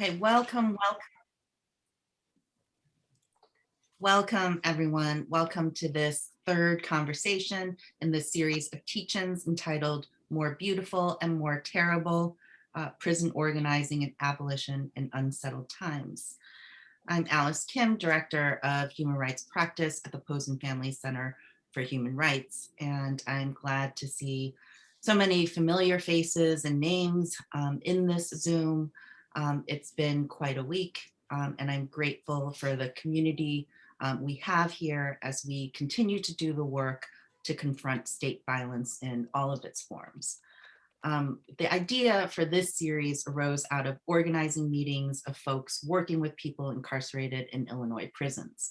Okay, welcome everyone. Welcome to this third conversation in this series of teach-ins entitled More Beautiful and More Terrible, Prison Organizing and Abolition in Unsettled Times. I'm Alice Kim, Director of Human Rights Practice at the Posen Family Center for Human Rights, and I'm glad to see so many familiar faces and names in this Zoom. It's been quite a week, and I'm grateful for the community we have here as we continue to do the work to confront state violence in all of its forms. The idea for this series arose out of organizing meetings of folks working with people incarcerated in Illinois prisons.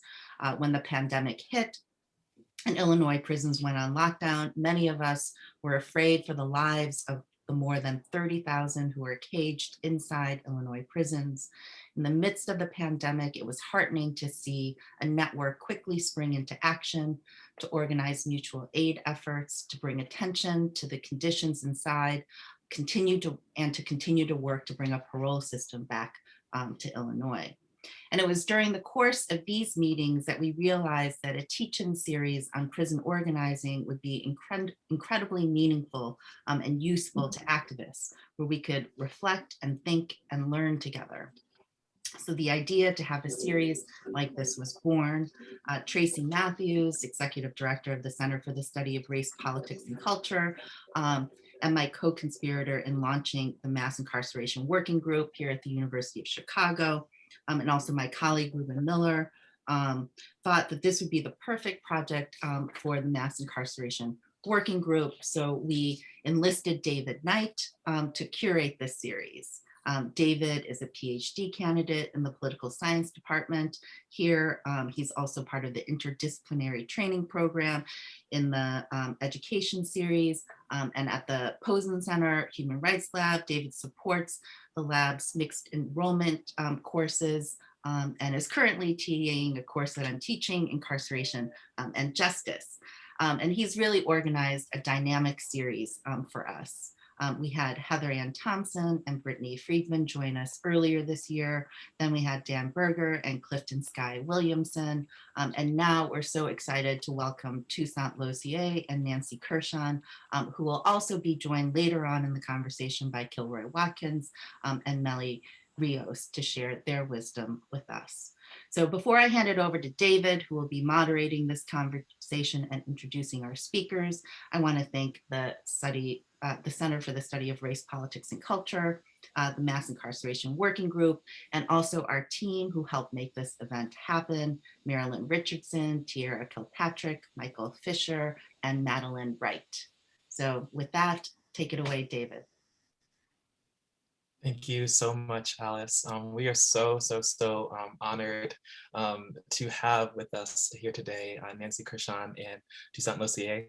When the pandemic hit and Illinois prisons went on lockdown, many of us were afraid for the lives of the more than 30,000 who are caged inside Illinois prisons. In the midst of the pandemic, it was heartening to see a network quickly spring into action to organize mutual aid efforts, to bring attention to the conditions inside, continue to work to bring a parole system back to Illinois. And it was during the course of these meetings that we realized that a teach-in series on prison organizing would be incredibly meaningful and useful to activists, where we could reflect and think and learn together. So the idea to have a series like this was born. Tracy Matthews, Executive Director of the Center for the Study of Race, Politics, and Culture, and my co-conspirator in launching the Mass Incarceration Working Group here at the University of Chicago, and also my colleague Ruben Miller, thought that this would be the perfect project for the Mass Incarceration Working Group. So we enlisted David Knight to curate this series. David is a PhD candidate in the political science department here. He's also part of the interdisciplinary training program in the education series. And at the Posen Center Human Rights Lab, David supports the lab's mixed enrollment courses and is currently TAing a course that I'm teaching, Incarceration and Justice. And he's really organized a dynamic series for us. We had Heather Ann Thompson and Brittany Friedman join us earlier this year. Then we had Dan Berger and Clifton Sky Williamson. And now we're so excited to welcome Toussaint Lozier and Nancy Kershaw, who will also be joined later on in the conversation by Kilroy Watkins and Melly Rios to share their wisdom with us. So before I hand it over to David, who will be moderating this conversation and introducing our speakers, I want to thank the Center for the Study of Race, Politics, and Culture, the Mass Incarceration Working Group, and also our team who helped make this event happen: Marilyn Richardson, Tierra Kilpatrick, Michael Fisher, and Madeline Wright. So with that, take it away, David. Thank you so much, Alice. We are so honored to have with us here today Nancy Kershaw and Toussaint Lozier.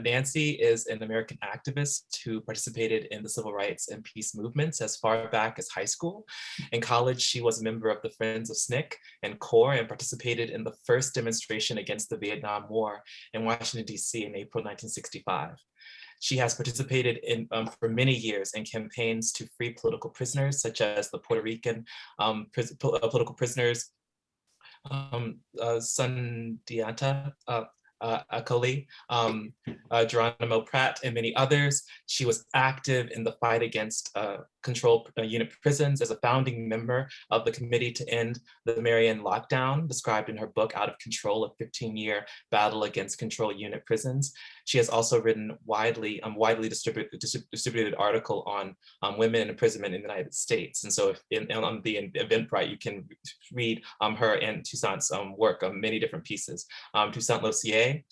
Nancy is an American activist who participated in the civil rights and peace movements as far back as high school. In college, she was a member of the Friends of SNCC and CORE and participated in the first demonstration against the Vietnam War in Washington, D.C. in April 1965. She has participated in for many years in campaigns to free political prisoners, such as the Puerto Rican political prisoners, Sundiata Acoli, Geronimo Pratt, and many others. She was active in the fight against control unit prisons as a founding member of the Committee to End the Marion Lockdown, described in her book Out of Control, a 15-year battle against control unit prisons. She has also written widely distributed article on women in imprisonment in the United States. And so on the Eventbrite, you can read her and Toussaint's work on many different pieces. Toussaint Lozier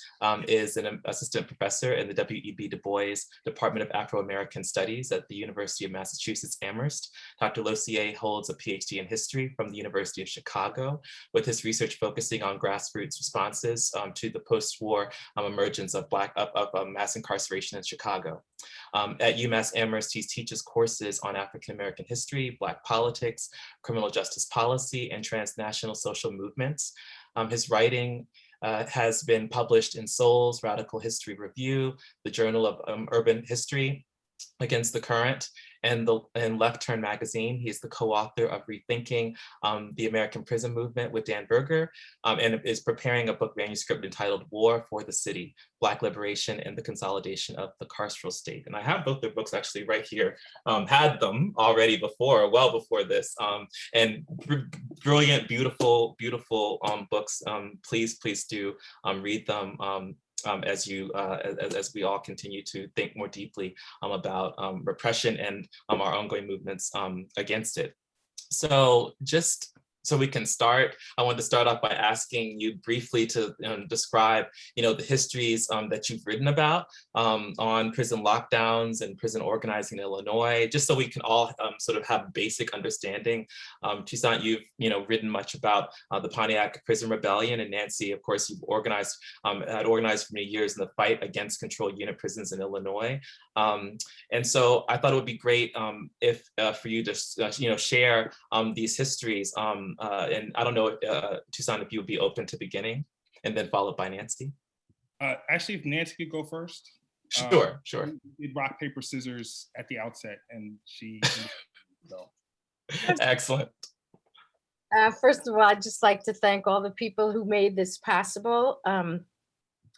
is an assistant professor in the W.E.B. Du Bois Department of Afro-American Studies at the University of Massachusetts Amherst. Dr. Lozier holds a PhD in history from the University of Chicago, with his research focusing on grassroots responses to the post-war emergence of mass incarceration in Chicago. At UMass Amherst, he teaches courses on African-American history, Black politics, criminal justice policy, and transnational social movements. His writing has been published in Souls, Radical History Review, the Journal of Urban History, Against the Current, and Left Turn magazine. He's the co-author of Rethinking the American Prison Movement with Dan Berger, and is preparing a book manuscript entitled War for the City, Black Liberation and the Consolidation of the Carceral State. And I have both their books actually right here, had them already before, well before this, and brilliant, beautiful, beautiful books. Please do read them as we all continue to think more deeply about repression and our ongoing movements against it. So just so we can start, I wanted to start off by asking you briefly to describe, the histories that you've written about on prison lockdowns and prison organizing in Illinois, just so we can all sort of have basic understanding. Toussaint, you've written much about the Pontiac Prison Rebellion, and Nancy, of course, you've had organized for many years in the fight against controlled unit prisons in Illinois. And so I thought it would be great if for you to share these histories. And I don't know, Toussaint, if you would be open to beginning, and then followed by Nancy. Actually, if Nancy could go first. Sure. We did rock, paper, scissors at the outset, and she. So. Excellent. First of all, I'd just like to thank all the people who made this possible,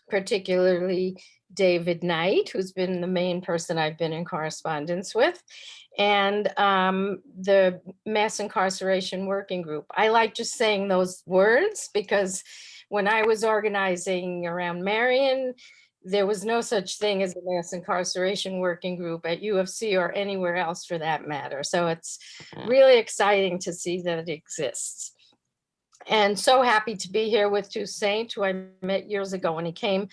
particularly David Knight, who's been the main person I've been in correspondence with, and the Mass Incarceration Working Group. I like just saying those words because when I was organizing around Marion, there was no such thing as a Mass Incarceration Working Group at UFC or anywhere else for that matter. So it's really exciting to see that it exists. And so happy to be here with Toussaint, who I met years ago when he came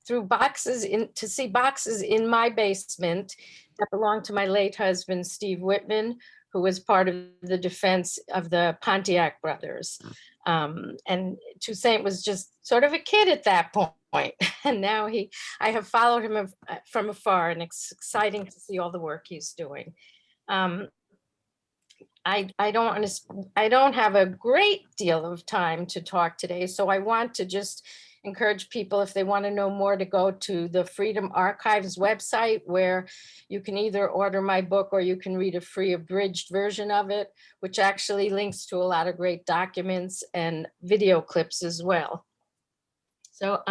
through to see boxes in my basement that belonged to my late husband, Steve Whitman, who was part of the defense of the Pontiac brothers. And Toussaint was just sort of a kid at that point. And now I have followed him from afar, and it's exciting to see all the work he's doing. I don't have a great deal of time to talk today, so I want to just encourage people, if they want to know more, to go to the Freedom Archives website, where you can either order my book or you can read a free abridged version of it, which actually links to a lot of great documents and video clips as well. So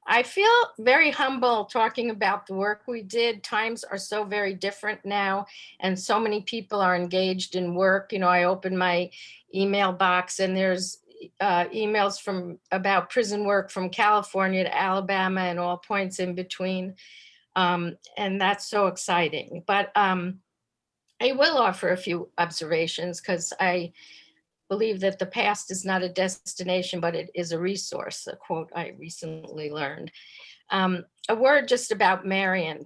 I feel very humble talking about the work we did. Times are so very different now, and so many people are engaged in work. I open my email box and there's emails about prison work from California to Alabama and all points in between. And that's so exciting. But I will offer a few observations, because I believe that the past is not a destination, but it is a resource, a quote I recently learned. A word just about Marion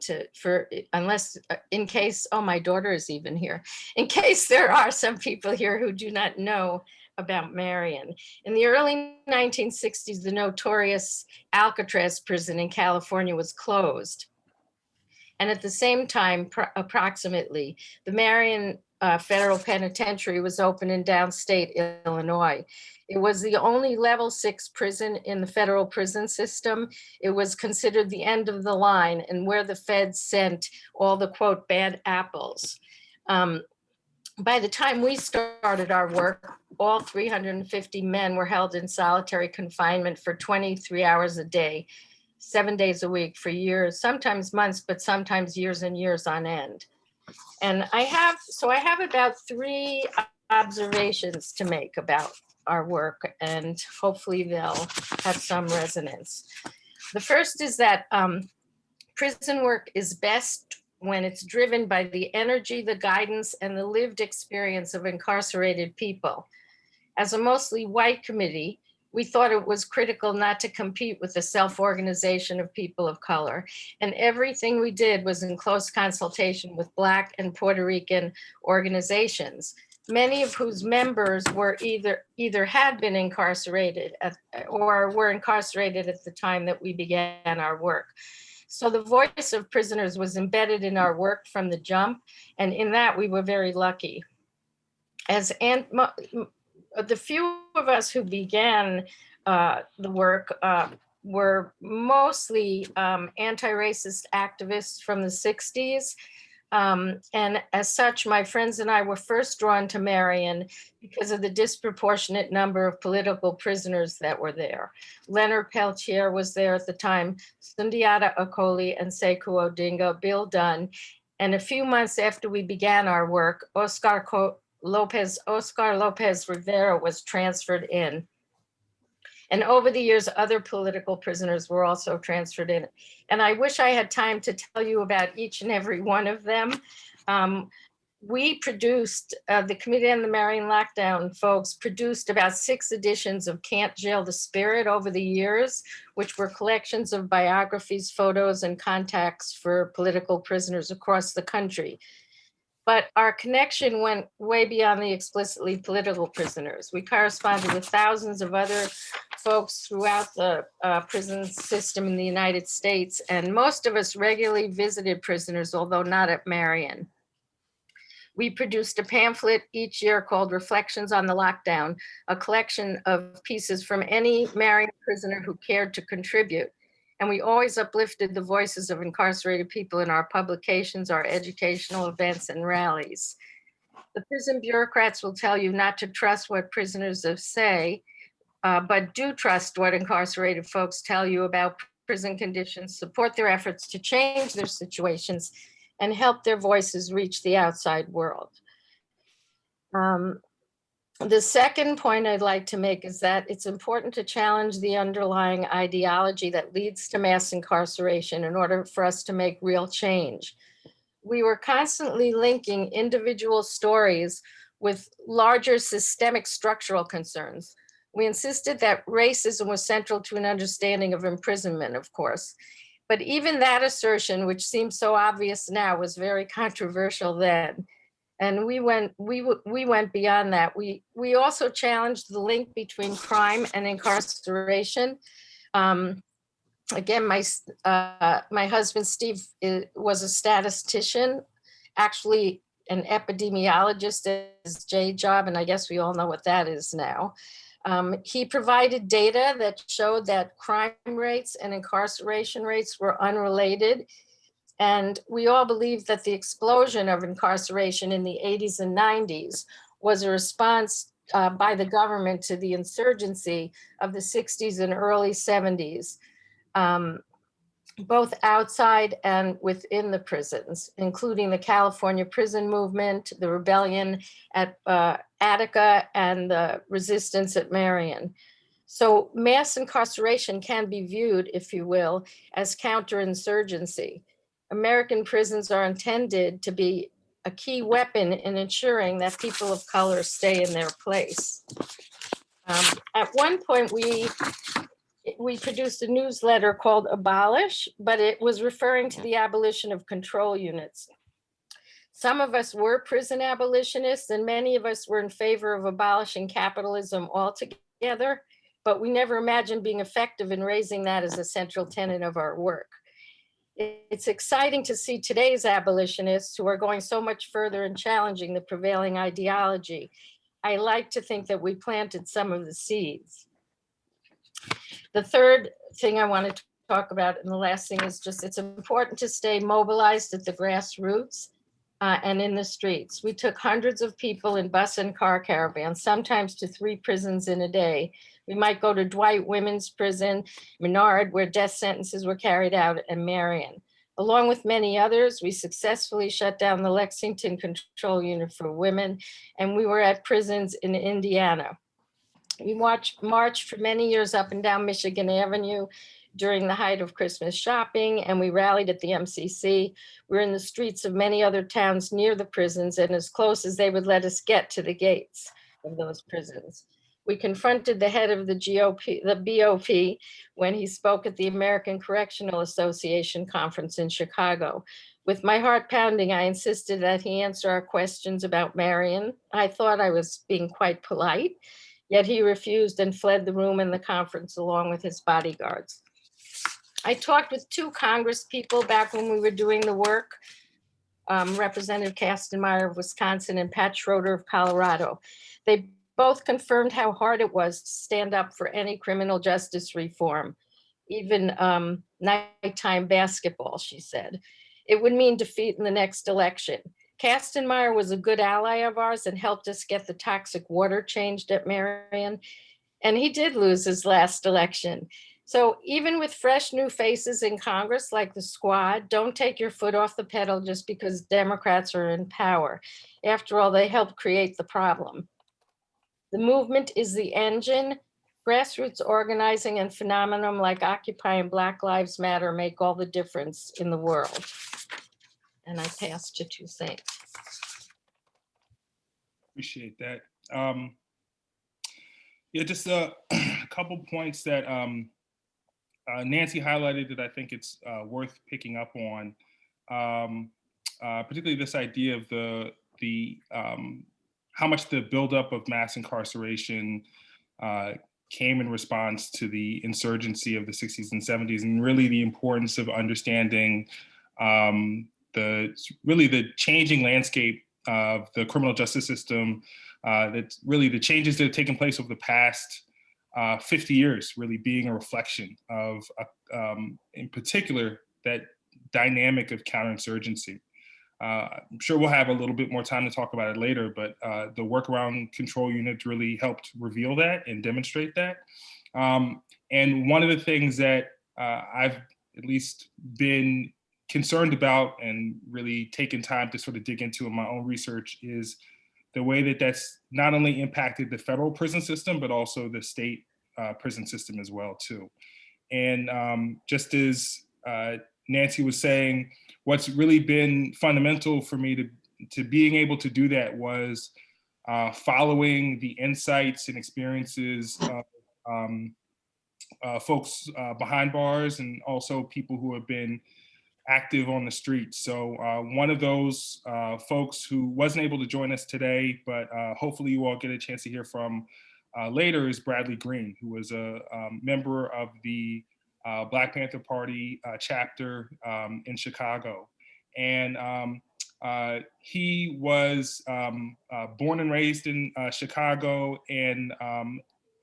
in case, oh, my daughter is even here, in case there are some people here who do not know about Marion. In the early 1960s, the notorious Alcatraz prison in California was closed. And at the same time, approximately, the Marion Federal Penitentiary was opened in downstate Illinois. It was the only level 6 prison in the federal prison system. It was considered the end of the line, and where the feds sent all the, quote, bad apples. By the time we started our work, all 350 men were held in solitary confinement for 23 hours a day, 7 days a week for years, sometimes months, but sometimes years and years on end. And I have about 3 observations to make about our work, and hopefully they'll have some resonance. The first is that prison work is best when it's driven by the energy, the guidance, and the lived experience of incarcerated people. As a mostly white committee, we thought it was critical not to compete with the self-organization of people of color. And everything we did was in close consultation with Black and Puerto Rican organizations, many of whose members were either had been incarcerated or were incarcerated at the time that we began our work. So the voice of prisoners was embedded in our work from the jump, and in that we were very lucky. The few of us who began the work were mostly anti-racist activists from the 60s, And as such, my friends and I were first drawn to Marion because of the disproportionate number of political prisoners that were there. Leonard Peltier was there at the time, Sundiata Acoli and Sekou Odinga, Bill Dunn. And a few months after we began our work, Oscar Lopez Rivera was transferred in. And over the years, other political prisoners were also transferred in. And I wish I had time to tell you about each and every one of them. We produced, the Committee on the Marion Lockdown folks produced about 6 editions of Can't Jail the Spirit over the years, which were collections of biographies, photos, and contacts for political prisoners across the country. But our connection went way beyond the explicitly political prisoners. We corresponded with thousands of other folks throughout the prison system in the United States, and most of us regularly visited prisoners, although not at Marion. We produced a pamphlet each year called Reflections on the Lockdown, a collection of pieces from any Marion prisoner who cared to contribute. And we always uplifted the voices of incarcerated people in our publications, our educational events, and rallies. The prison bureaucrats will tell you not to trust what prisoners say, but do trust what incarcerated folks tell you about prison conditions, support their efforts to change their situations, and help their voices reach the outside world. The second point I'd like to make is that it's important to challenge the underlying ideology that leads to mass incarceration in order for us to make real change. We were constantly linking individual stories with larger systemic structural concerns. We insisted that racism was central to an understanding of imprisonment, of course. But even that assertion, which seems so obvious now, was very controversial then. And we went beyond that. We also challenged the link between crime and incarceration. Again, my husband, Steve, was a statistician, actually an epidemiologist at his day job, and I guess we all know what that is now. He provided data that showed that crime rates and incarceration rates were unrelated. And we all believe that the explosion of incarceration in the 80s and 90s was a response by the government to the insurgency of the 60s and early 70s, both outside and within the prisons, including the California prison movement, the rebellion at Attica, and the resistance at Marion. So mass incarceration can be viewed, if you will, as counterinsurgency. American prisons are intended to be a key weapon in ensuring that people of color stay in their place. At one point, we produced a newsletter called Abolish, but it was referring to the abolition of control units. Some of us were prison abolitionists, and many of us were in favor of abolishing capitalism altogether, but we never imagined being effective in raising that as a central tenet of our work. It's exciting to see today's abolitionists who are going so much further in challenging the prevailing ideology. I like to think that we planted some of the seeds. The third thing I wanted to talk about, and the last thing, is just it's important to stay mobilized at the grassroots and in the streets. We took hundreds of people in bus and car caravans, sometimes to 3 prisons in a day. We might go to Dwight Women's Prison, Menard, where death sentences were carried out, and Marion. Along with many others, we successfully shut down the Lexington Control Unit for Women, and we were at prisons in Indiana. We marched for many years up and down Michigan Avenue during the height of Christmas shopping, and we rallied at the MCC. We were in the streets of many other towns near the prisons and as close as they would let us get to the gates of those prisons. We confronted the head of the BOP, when he spoke at the American Correctional Association conference in Chicago. With my heart pounding, I insisted that he answer our questions about Marion. I thought I was being quite polite, yet he refused and fled the room and the conference along with his bodyguards. I talked with 2 Congress people back when we were doing the work, Representative Kastenmeier of Wisconsin and Pat Schroeder of Colorado. They both confirmed how hard it was to stand up for any criminal justice reform, even nighttime basketball, she said. it would mean defeat in the next election. Kastenmeier was a good ally of ours and helped us get the toxic water changed at Marion. And he did lose his last election. So even with fresh new faces in Congress, like the squad, don't take your foot off the pedal just because Democrats are in power. After all, they helped create the problem. The movement is the engine. Grassroots organizing and phenomenon like Occupy and Black Lives Matter make all the difference in the world. And I pass to Toussaint. Appreciate that. Yeah, just a couple points that Nancy highlighted that I think it's worth picking up on, particularly this idea of the how much the buildup of mass incarceration came in response to the insurgency of the 60s and 70s, and really the importance of understanding the changing landscape of the criminal justice system, that really the changes that have taken place over the past 50 years, really being a reflection of, in particular, that dynamic of counterinsurgency. I'm sure we'll have a little bit more time to talk about it later, but the workaround control unit really helped reveal that and demonstrate that. And one of the things that I've at least been concerned about and really taken time to sort of dig into in my own research is the way that that's not only impacted the federal prison system, but also the state prison system as well, too. And just as Nancy was saying, what's really been fundamental for me to being able to do that was following the insights and experiences of folks behind bars and also people who have been active on the streets. So one of those folks who wasn't able to join us today, but hopefully you all get a chance to hear from later, is Bradley Green, who was a member of the Black Panther Party chapter in Chicago. And he was born and raised in Chicago, and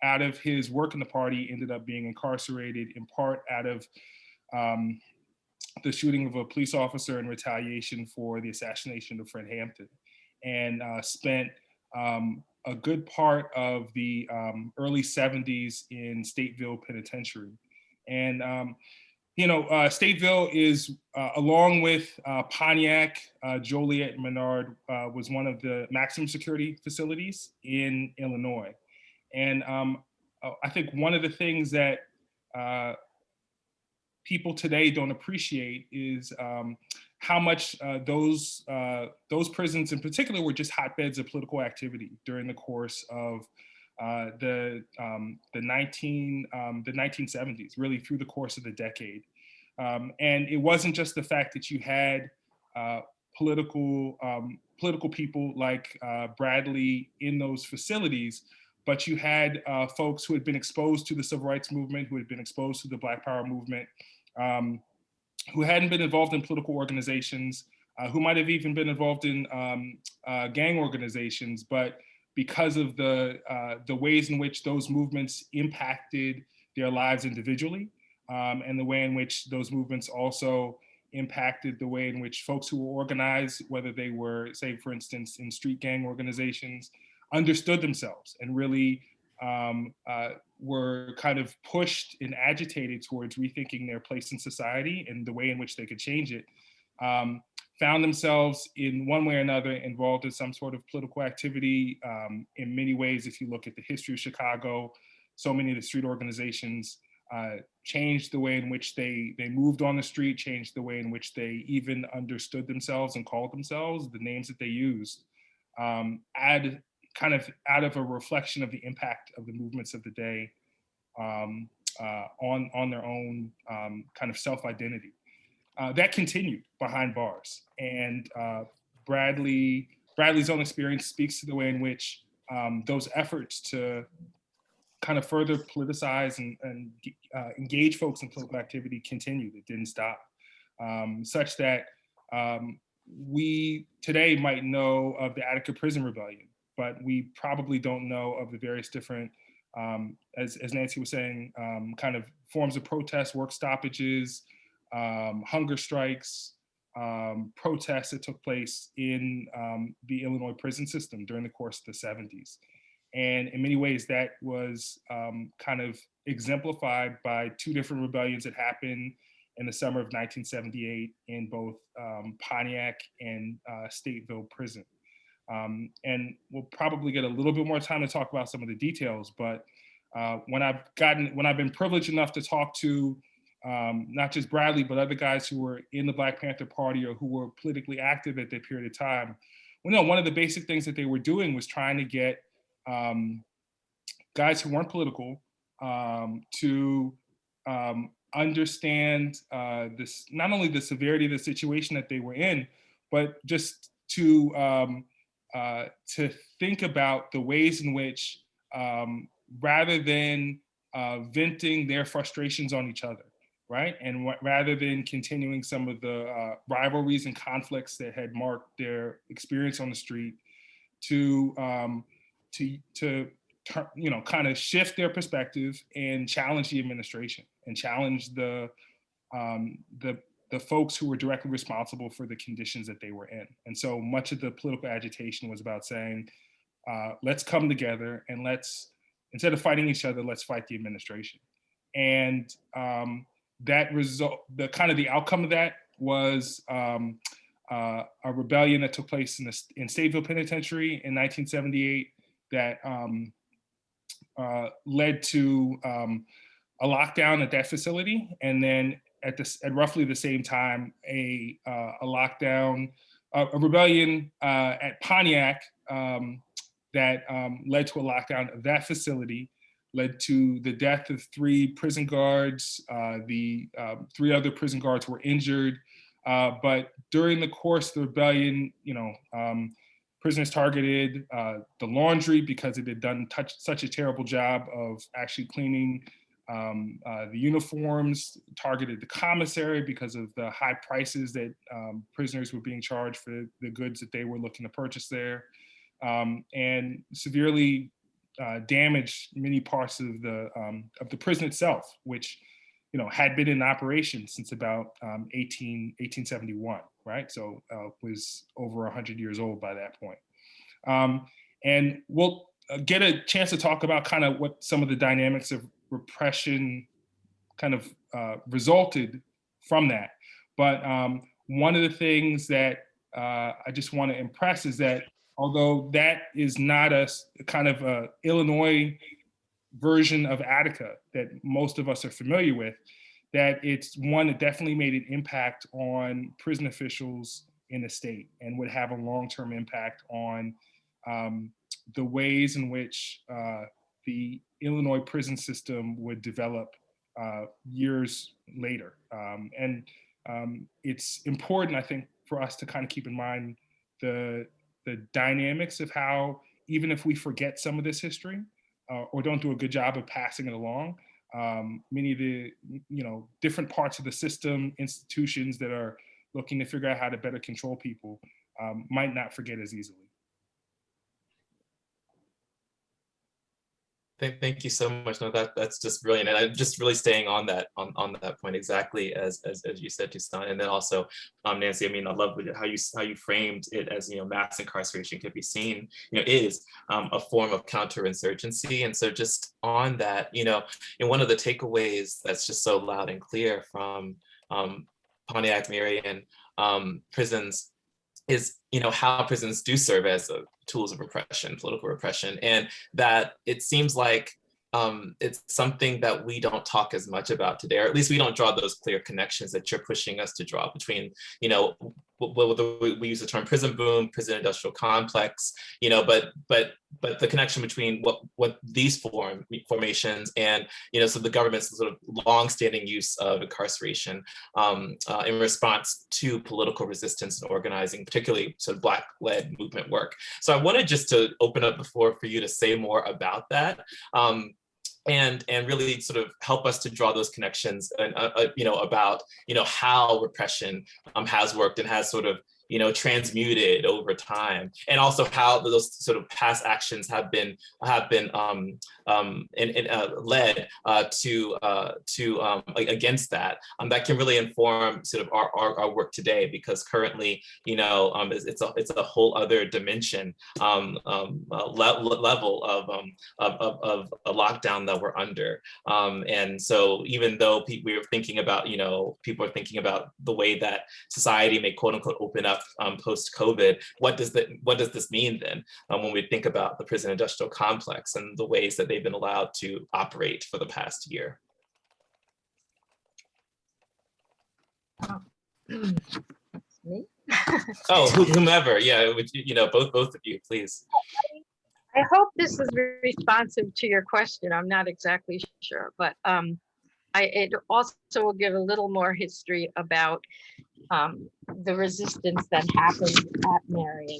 out of his work in the party ended up being incarcerated in part out of the shooting of a police officer in retaliation for the assassination of Fred Hampton, and spent a good part of the early 70s in Stateville Penitentiary. And, Stateville is, along with Pontiac, Joliet, and Menard, was one of the maximum security facilities in Illinois. And I think one of the things that people today don't appreciate is how much those prisons in particular were just hotbeds of political activity during the course of the 1970s, really through the course of the decade. And it wasn't just the fact that you had political people like Bradley in those facilities, but you had folks who had been exposed to the civil rights movement, who had been exposed to the Black Power movement, who hadn't been involved in political organizations, who might have even been involved in gang organizations, but because of the ways in which those movements impacted their lives individually, and the way in which those movements also impacted the way in which folks who were organized, whether they were, say, for instance, in street gang organizations, understood themselves and really were kind of pushed and agitated towards rethinking their place in society and the way in which they could change it, found themselves in one way or another involved in some sort of political activity. In many ways, if you look at the history of Chicago, so many of the street organizations changed the way in which they moved on the street, changed the way in which they even understood themselves and called themselves, the names that they used, kind of out of a reflection of the impact of the movements of the day on their own kind of self-identity. That continued behind bars, and Bradley's own experience speaks to the way in which those efforts to kind of further politicize and engage folks in political activity continued. It didn't stop, such that we today might know of the Attica Prison Rebellion, but we probably don't know of the various different, as Nancy was saying, kind of forms of protest, work stoppages, hunger strikes, protests that took place in the Illinois prison system during the course of the 70s. And in many ways, that was kind of exemplified by two different rebellions that happened in the summer of 1978 in both Pontiac and Stateville prison. And we'll probably get a little bit more time to talk about some of the details, but when I've been privileged enough to talk to not just Bradley, but other guys who were in the Black Panther Party or who were politically active at that period of time, well, no, one of the basic things that they were doing was trying to get guys who weren't political to understand this, not only the severity of the situation that they were in, but just to think about the ways in which, rather than venting their frustrations on each other, right? And rather than continuing some of the rivalries and conflicts that had marked their experience on the street, to kind of shift their perspective and challenge the administration and challenge the folks who were directly responsible for the conditions that they were in. And so much of the political agitation was about saying, let's come together and let's, instead of fighting each other, let's fight the administration. And that result, the outcome of that was a rebellion that took place in Stateville Penitentiary in 1978 that led to a lockdown at that facility, and then at roughly the same time, a rebellion at Pontiac that led to a lockdown of that facility, led to the death of 3 prison guards. The 3 other prison guards were injured, but during the course of the rebellion, prisoners targeted the laundry because it had done such a terrible job of actually cleaning the uniforms, targeted the commissary because of the high prices that prisoners were being charged for the goods that they were looking to purchase there, and severely damaged many parts of the prison itself, which had been in operation since about 1871, right? So was over 100 years old by that point. And we'll get a chance to talk about kind of what some of the dynamics of repression kind of resulted from that. But one of the things that I just want to impress is that although that is not a kind of a Illinois version of Attica that most of us are familiar with, that it's one that definitely made an impact on prison officials in the state and would have a long-term impact on the ways in which the Illinois prison system would develop years later. And it's important, I think, for us to kind of keep in mind the dynamics of how, even if we forget some of this history or don't do a good job of passing it along, many of the different parts of the system, institutions that are looking to figure out how to better control people might not forget as easily. Thank you so much. No, that's just brilliant, and I'm just really staying on that point exactly as you said, Toussaint, and then also Nancy. I mean, I love how you framed it as mass incarceration could be seen is a form of counterinsurgency, and so just on that, and one of the takeaways that's just so loud and clear from Pontiac Marion prisons is how prisons do serve as tools of repression, political repression, and that it seems like it's something that we don't talk as much about today, or at least we don't draw those clear connections that you're pushing us to draw between, we use the term prison boom, prison industrial complex, but the connection between what these formations and, so the government's sort of longstanding use of incarceration in response to political resistance and organizing, particularly sort of Black-led movement work. So I wanted just to open up the floor for you to say more about that. And really sort of help us to draw those connections and about how repression has worked and has sort of transmuted over time, and also how those sort of past actions have been led to against that. That can really inform sort of our work today, because currently, it's a whole other dimension, level of a lockdown that we're under. And so even though we were thinking about, people are thinking about the way that society may quote unquote open up post-COVID, what does this mean then, when we think about the prison industrial complex and the ways that they've been allowed to operate for the past year? Me? Oh, whomever, yeah, both of you, please. I hope this is responsive to your question. I'm not exactly sure, but it also will give a little more history about the resistance that happened at Marion,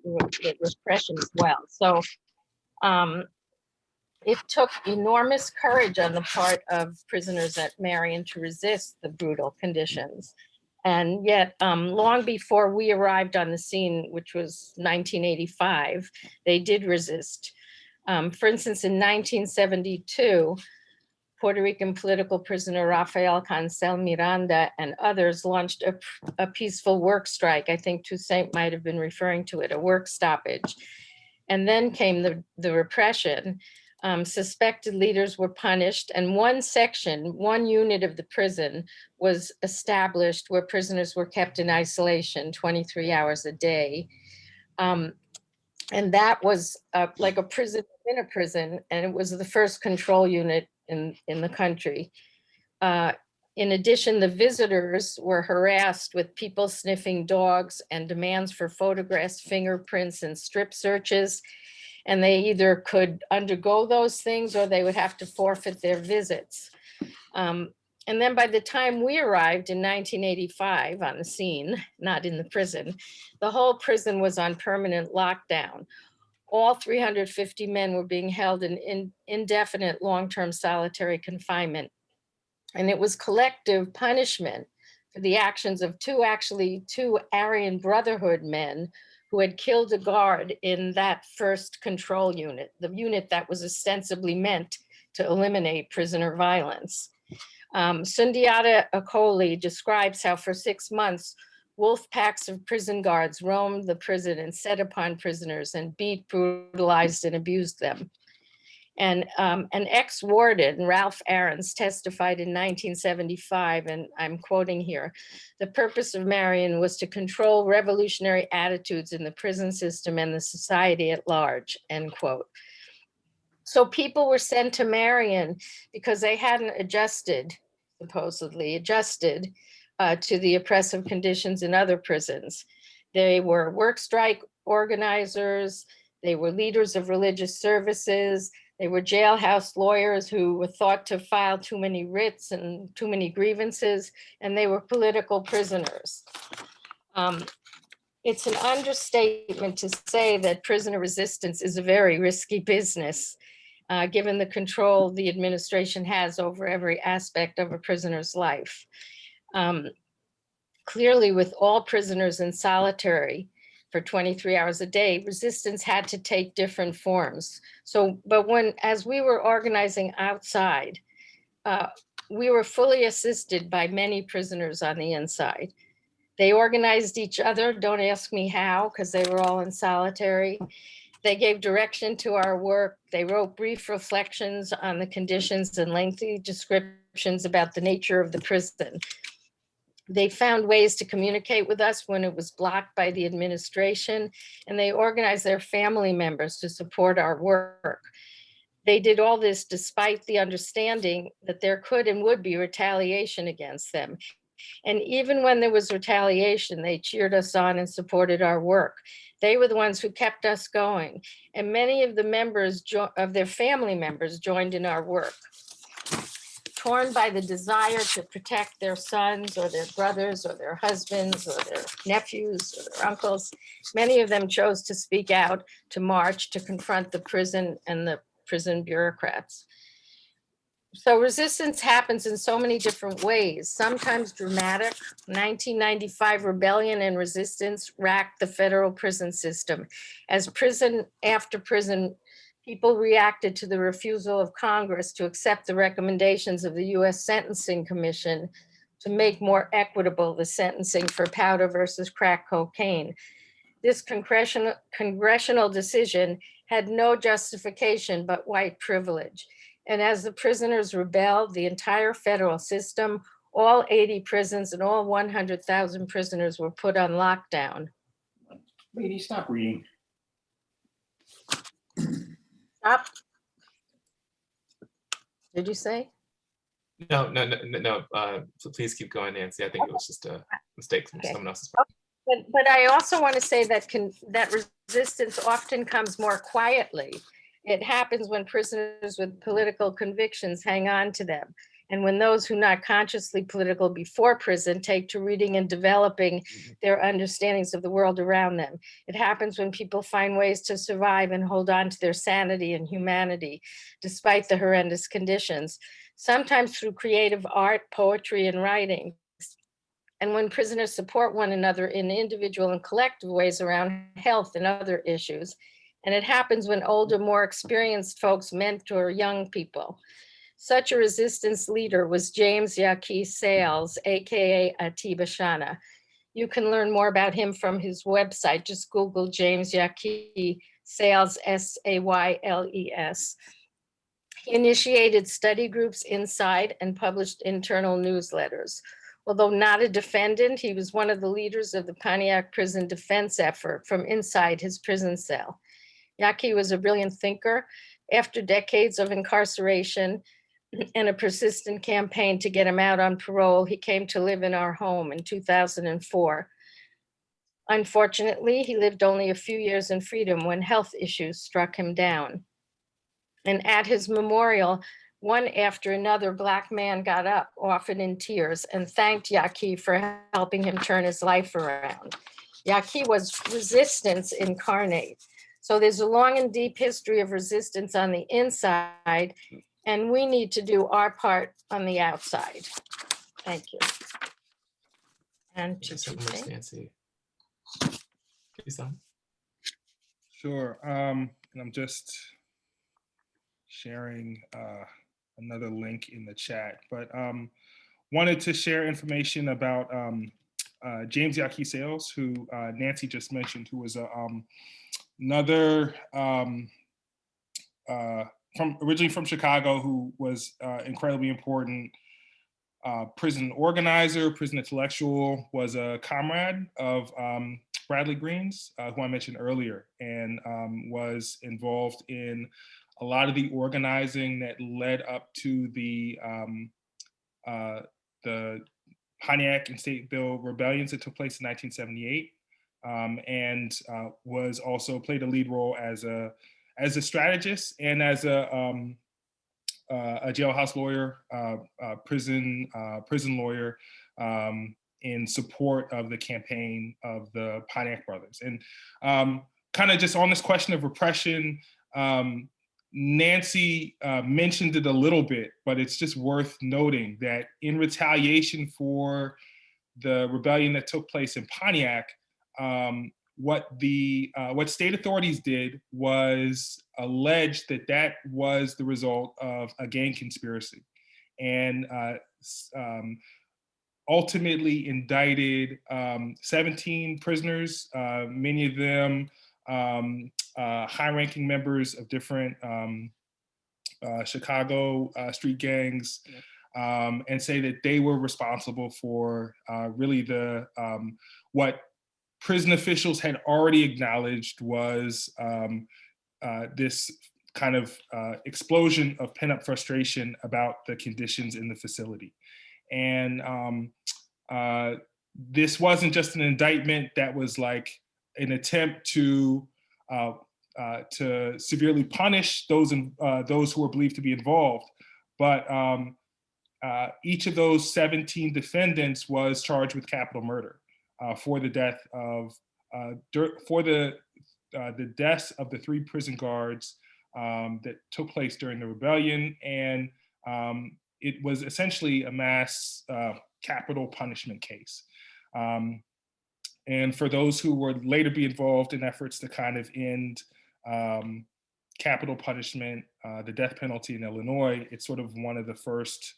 the repression as well. So it took enormous courage on the part of prisoners at Marion to resist the brutal conditions. And yet, long before we arrived on the scene, which was 1985, they did resist. For instance, in 1972, Puerto Rican political prisoner Rafael Cancel Miranda and others launched a peaceful work strike. I think Toussaint might have been referring to it, a work stoppage. And then came the repression. Suspected leaders were punished, and one unit of the prison was established where prisoners were kept in isolation 23 hours a day. And that was like a prison within a prison, and it was the first control unit in the country. In addition, the visitors were harassed with people sniffing dogs and demands for photographs, fingerprints, and strip searches. And they either could undergo those things or they would have to forfeit their visits. And then by the time we arrived in 1985 on the scene, not in the prison, the whole prison was on permanent lockdown. All 350 men were being held in indefinite long-term solitary confinement. And it was collective punishment for the actions of two Aryan Brotherhood men who had killed a guard in that first control unit, the unit that was ostensibly meant to eliminate prisoner violence. Sundiata Acoli describes how for 6 months, wolf packs of prison guards roamed the prison and set upon prisoners and beat, brutalized, and abused them. And an ex-warden, Ralph Ahrens, testified in 1975, and I'm quoting here, "The purpose of Marion was to control revolutionary attitudes in the prison system and the society at large," end quote. So people were sent to Marion because they hadn't supposedly adjusted to the oppressive conditions in other prisons. They were work strike organizers, they were leaders of religious services, they were jailhouse lawyers who were thought to file too many writs and too many grievances, and they were political prisoners. It's an understatement to say that prisoner resistance is a very risky business, given the control the administration has over every aspect of a prisoner's life. Clearly, with all prisoners in solitary for 23 hours a day, resistance had to take different forms. But as we were organizing outside, we were fully assisted by many prisoners on the inside. They organized each other, don't ask me how, because they were all in solitary. They gave direction to our work. They wrote brief reflections on the conditions and lengthy descriptions about the nature of the prison. They found ways to communicate with us when it was blocked by the administration, and they organized their family members to support our work. They did all this despite the understanding that there could and would be retaliation against them. And even when there was retaliation, they cheered us on and supported our work. They were the ones who kept us going. And many of the members of their family members joined in our work. Torn by the desire to protect their sons or their brothers or their husbands or their nephews or their uncles, many of them chose to speak out, to march, to confront the prison and the prison bureaucrats. So resistance happens in so many different ways, sometimes dramatic. 1995 rebellion and resistance racked the federal prison system. As prison after prison, people reacted to the refusal of Congress to accept the recommendations of the US Sentencing Commission to make more equitable the sentencing for powder versus crack cocaine. This congressional decision had no justification but white privilege. And as the prisoners rebelled, the entire federal system, all 80 prisons and all 100,000 prisoners were put on lockdown. Lady, stop reading. Stop. Did you say? No. So please keep going, Nancy. I think it was just a mistake from someone else's part. But I also want to say that that resistance often comes more quietly. It happens when prisoners with political convictions hang on to them, and when those who not consciously political before prison take to reading and developing their understandings of the world around them. It happens when people find ways to survive and hold on to their sanity and humanity, despite the horrendous conditions, sometimes through creative art, poetry, and writing. And when prisoners support one another in individual and collective ways around health and other issues. And it happens when older, more experienced folks mentor young people. Such a resistance leader was James Yackey Sales, AKA Atiba Shana. You can learn more about him from his website. Just Google James Yackey Sales, S-A-Y-L-E-S. He initiated study groups inside and published internal newsletters. Although not a defendant, he was one of the leaders of the Pontiac prison defense effort from inside his prison cell. Yackey was a brilliant thinker. After decades of incarceration and a persistent campaign to get him out on parole, he came to live in our home in 2004. Unfortunately, he lived only a few years in freedom when health issues struck him down. And at his memorial, one after another Black man got up, often in tears, and thanked Yackey for helping him turn his life around. Yackey was resistance incarnate. So there's a long and deep history of resistance on the inside, and we need to do our part on the outside. Thank you. And Thank you so much, Nancy. Sure. And I'm just sharing another link in the chat, but wanted to share information about James Yackey Sales, who Nancy just mentioned, who was another originally from Chicago, who was incredibly important prison organizer, prison intellectual, was a comrade of Bradley Green's, who I mentioned earlier, and was involved in a lot of the organizing that led up to the Pontiac and Stateville rebellions that took place in 1978, and was also played a lead role as a strategist and as a jailhouse lawyer, prison lawyer, in support of the campaign of the Pontiac brothers. And kind of just on this question of repression, Nancy mentioned it a little bit, but it's just worth noting that in retaliation for the rebellion that took place in Pontiac, what state authorities did was allege that was the result of a gang conspiracy, and ultimately indicted 17 prisoners, many of them high-ranking members of different Chicago street gangs, and say that they were responsible for really the what prison officials had already acknowledged was this kind of explosion of pent-up frustration about the conditions in the facility. And this wasn't just an indictment that was like an attempt to severely punish those who were believed to be involved, but each of those 17 defendants was charged with capital murder for the death of the deaths of the 3 prison guards that took place during the rebellion, and it was essentially a mass capital punishment case. And for those who would later be involved in efforts to kind of end capital punishment, the death penalty in Illinois, it's sort of one of the first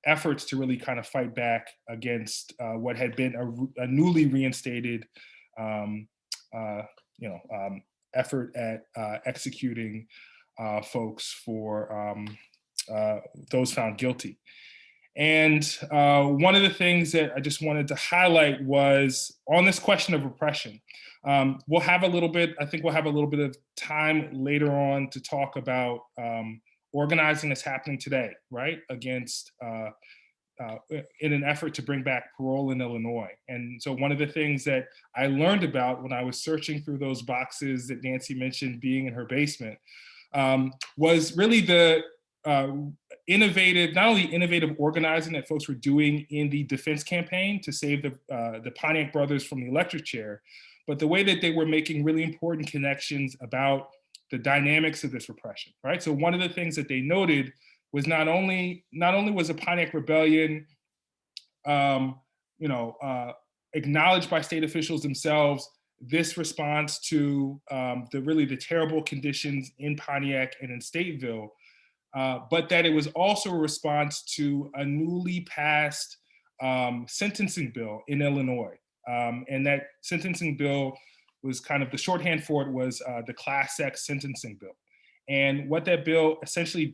efforts to really kind of fight back against what had been a newly reinstated effort at executing folks for those found guilty. And one of the things that I just wanted to highlight was on this question of repression. We'll have a little bit of time later on to talk about organizing that's happening today, right? Against, in an effort to bring back parole in Illinois. And so one of the things that I learned about when I was searching through those boxes that Nancy mentioned being in her basement was really the not only innovative organizing that folks were doing in the defense campaign to save the Pontiac brothers from the electric chair, but the way that they were making really important connections about the dynamics of this repression, right? So one of the things that they noted was not only was the Pontiac Rebellion, acknowledged by state officials themselves, this response to the terrible conditions in Pontiac and in Stateville, but that it was also a response to a newly passed sentencing bill in Illinois. And that sentencing bill was kind of the shorthand for it was the Class X sentencing bill. And what that bill essentially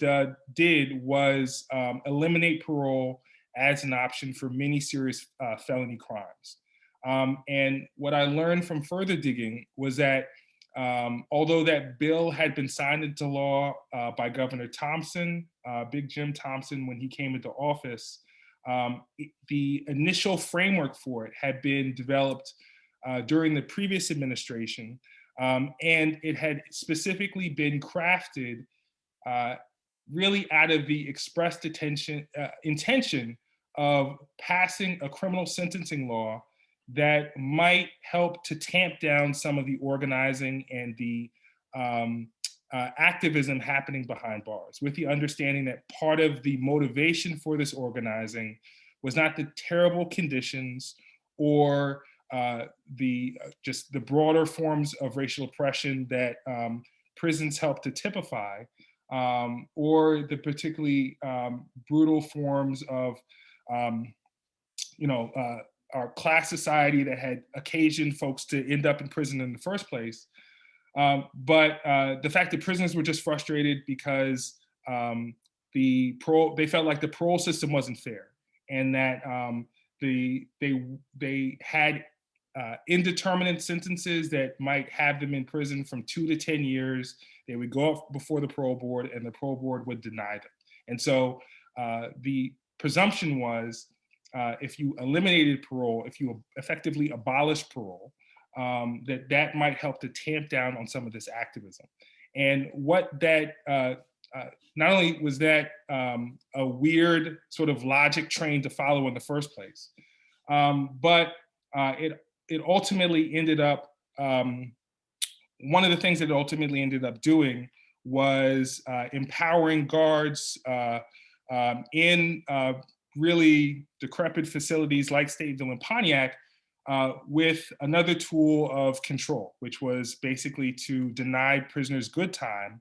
did was eliminate parole as an option for many serious felony crimes. And what I learned from further digging was that although that bill had been signed into law by Governor Thompson, Big Jim Thompson, when he came into office, the initial framework for it had been developed during the previous administration, and it had specifically been crafted really out of the expressed intention of passing a criminal sentencing law that might help to tamp down some of the organizing and the activism happening behind bars, with the understanding that part of the motivation for this organizing was not the terrible conditions or just the broader forms of racial oppression that prisons help to typify, or the particularly brutal forms of our class society that had occasioned folks to end up in prison in the first place. But the fact that prisoners were just frustrated because they felt like the parole system wasn't fair, and that they had indeterminate sentences that might have them in prison from 2 to 10 years. They would go up before the parole board, and the parole board would deny them. And so the presumption was, if you eliminated parole, if you effectively abolished parole, that might help to tamp down on some of this activism. And what that, not only was that a weird sort of logic train to follow in the first place, but it ultimately ended up, one of the things that it ultimately ended up doing was empowering guards in really decrepit facilities like Stateville and Pontiac with another tool of control, which was basically to deny prisoners good time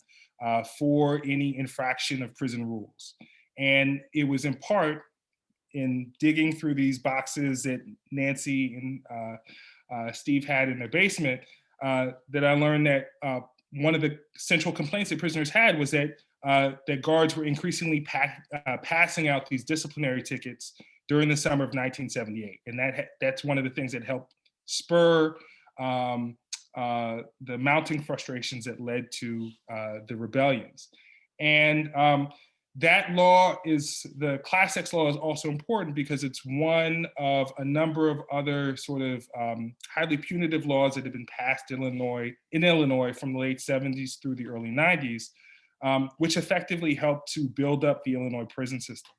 for any infraction of prison rules. And it was in part in digging through these boxes that Nancy and Steve had in their basement that I learned that one of the central complaints that prisoners had was that that guards were increasingly passing out these disciplinary tickets during the summer of 1978. And that's one of the things that helped spur the mounting frustrations that led to the rebellions. And that law the Class X law is also important because it's one of a number of other sort of highly punitive laws that have been passed in Illinois from the late 70s through the early 90s, which effectively helped to build up the Illinois prison system.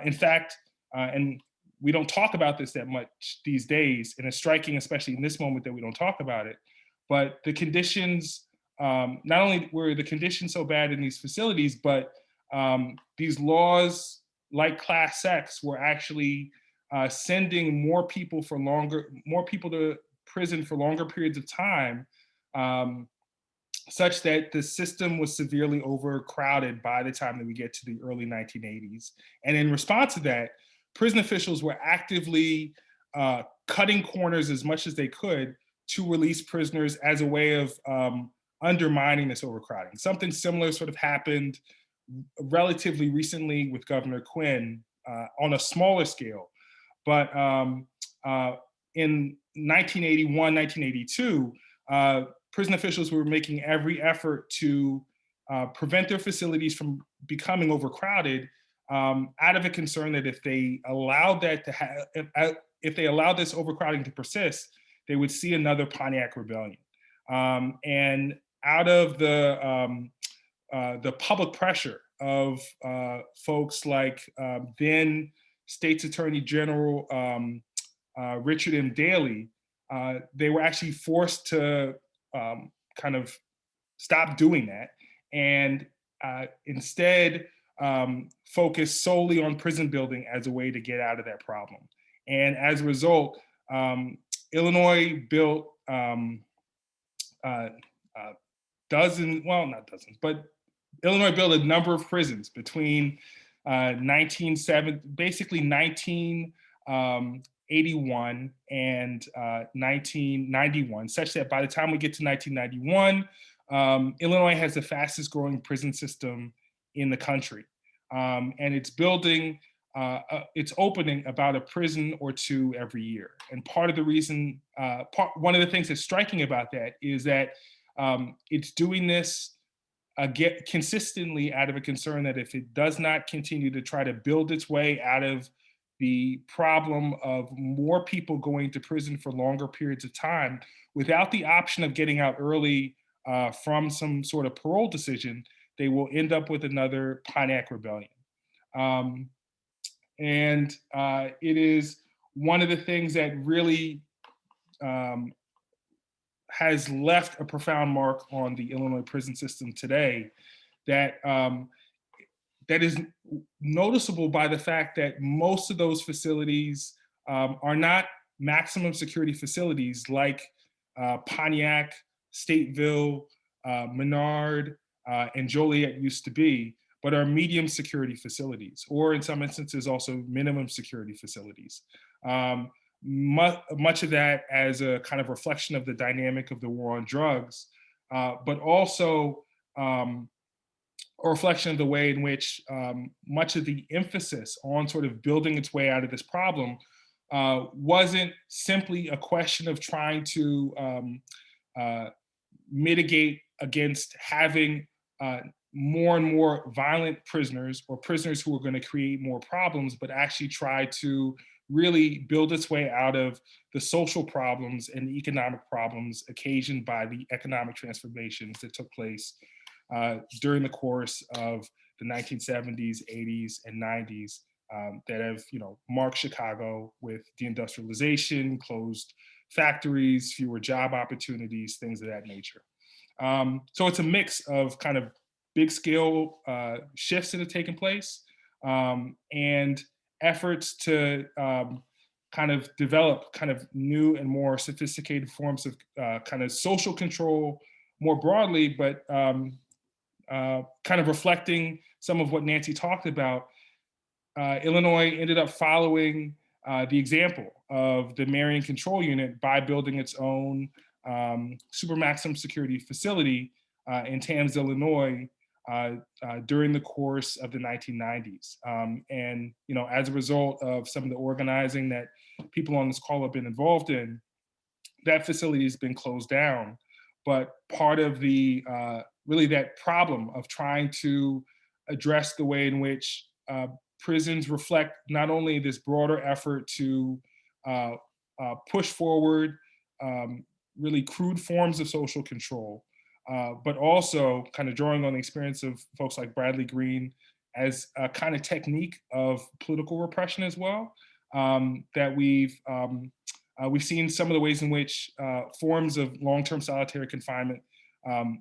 In fact, and we don't talk about this that much these days, and it's striking, especially in this moment, that we don't talk about it, but the conditions, not only were the conditions so bad in these facilities, but these laws, like Class X, were actually sending more people to prison for longer periods of time, such that the system was severely overcrowded by the time that we get to the early 1980s. And in response to that, prison officials were actively cutting corners as much as they could to release prisoners as a way of undermining this overcrowding. Something similar sort of happened relatively recently with Governor Quinn on a smaller scale. But in 1981, 1982, prison officials were making every effort to prevent their facilities from becoming overcrowded, out of a concern that if they allowed if they allowed this overcrowding to persist, they would see another Pontiac Rebellion. And out of the public pressure of folks like then State's Attorney General Richard M. Daley, they were actually forced to kind of stop doing that and instead focus solely on prison building as a way to get out of that problem. And as a result, Illinois built Illinois built a number of prisons between 1981 and 1991, such that by the time we get to 1991, Illinois has the fastest growing prison system in the country. And it's opening about a prison or two every year. And part of the reason, one of the things that's striking about that is that it's doing this consistently out of a concern that if it does not continue to try to build its way out of the problem of more people going to prison for longer periods of time without the option of getting out early from some sort of parole decision, they will end up with another Pontiac Rebellion. And it is one of the things that really has left a profound mark on the Illinois prison system today, that that is noticeable by the fact that most of those facilities are not maximum security facilities like Pontiac, Stateville, Menard, and Joliet used to be, but are medium security facilities, or in some instances also minimum security facilities. Much of that as a kind of reflection of the dynamic of the war on drugs, but also a reflection of the way in which much of the emphasis on sort of building its way out of this problem wasn't simply a question of trying to mitigate against having more and more violent prisoners or prisoners who are going to create more problems, but actually try to really build its way out of the social problems and the economic problems occasioned by the economic transformations that took place during the course of the 1970s, 80s, and 90s that have, marked Chicago with deindustrialization, closed factories, fewer job opportunities, things of that nature. So it's a mix of kind of big scale shifts that have taken place and efforts to kind of develop kind of new and more sophisticated forms of kind of social control more broadly, but kind of reflecting some of what Nancy talked about. Illinois ended up following the example of the Marion Control Unit by building its own super maximum security facility in Tams, Illinois, during the course of the 1990s. And, as a result of some of the organizing that people on this call have been involved in, that facility has been closed down. But part of the, really that problem of trying to address the way in which prisons reflect not only this broader effort to push forward really crude forms of social control, but also kind of drawing on the experience of folks like Bradley Green as a kind of technique of political repression as well, that we've seen some of the ways in which forms of long-term solitary confinement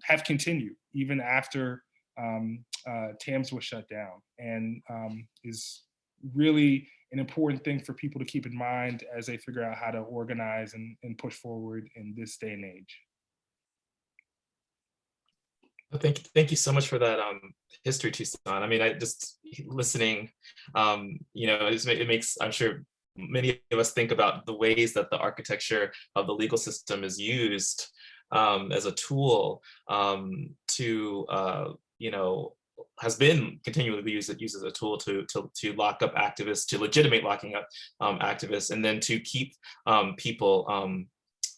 have continued even after TAMS was shut down, and is really an important thing for people to keep in mind as they figure out how to organize and push forward in this day and age. Thank you so much for that history, Tucson. I mean, I just listening, you know, it makes, I'm sure many of us think about the ways that the architecture of the legal system is used as a tool to, you know, has been continually used as a tool to lock up activists, to legitimate locking up activists, and then to keep people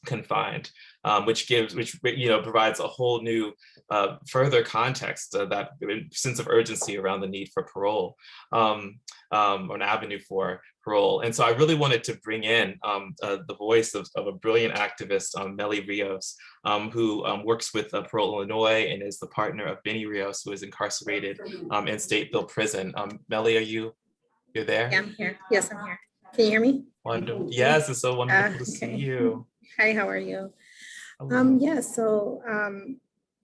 confined, which you know, provides a whole new further context, that sense of urgency around the need for parole, or an avenue for parole. And so I really wanted to bring in the voice of a brilliant activist, Melly Rios, who works with Parole Illinois and is the partner of Benny Rios, who is incarcerated in Stateville Prison. Melly, you're there? Yeah, I'm here. Yes, I'm here. Can you hear me? Wonderful. Yes, it's so wonderful to see you. Hi, how are you? Hello. Yeah, so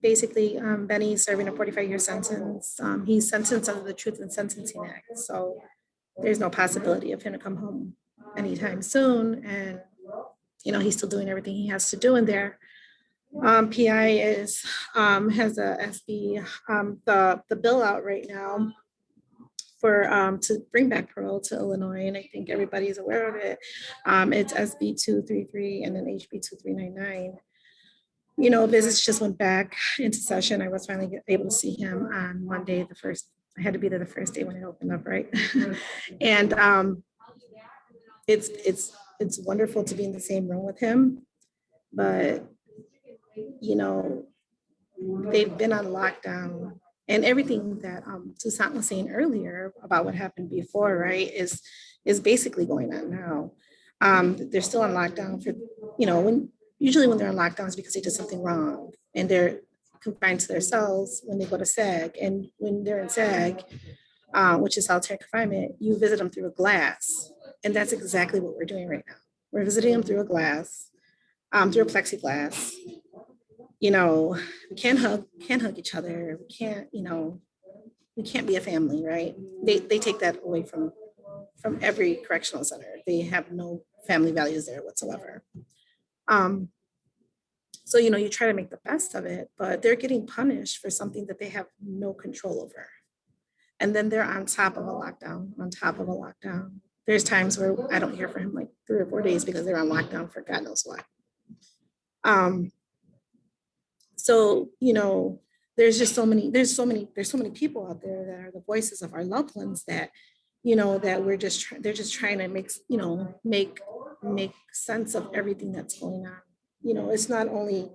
basically, Benny's serving a 45-year sentence. He's sentenced under the Truth in Sentencing Act. So there's no possibility of him to come home anytime soon. And, you know, he's still doing everything he has to do in there. PI has a SB, the bill out right now for to bring back parole to Illinois, and I think everybody's aware of it. It's SB 233 and then HB 2399. You know, visits just went back into session. I was finally able to see him on Monday, I had to be there the first day when it opened up, right? And it's wonderful to be in the same room with him, but you know, they've been on lockdown. And everything that Toussaint was saying earlier about what happened before, right, is basically going on now. They're still on lockdown for, you know, usually when they're on lockdown is because they did something wrong and they're confined to their cells when they go to SAG. And when they're in SAG, which is solitary confinement, you visit them through a glass. And that's exactly what we're doing right now. We're visiting them through a glass, through a plexiglass. You know, we can't hug each other. We can't, you know, we can't be a family, right? They take that away from every correctional center. They have no family values there whatsoever. So, you know, you try to make the best of it, but they're getting punished for something that they have no control over. And then they're on top of a lockdown, on top of a lockdown. There's times where I don't hear from him like 3 or 4 days because they're on lockdown for God knows what. So, you know, there's so many people out there that are the voices of our loved ones that, you know, that they're just trying to make, you know, make sense of everything that's going on. You know, it's not only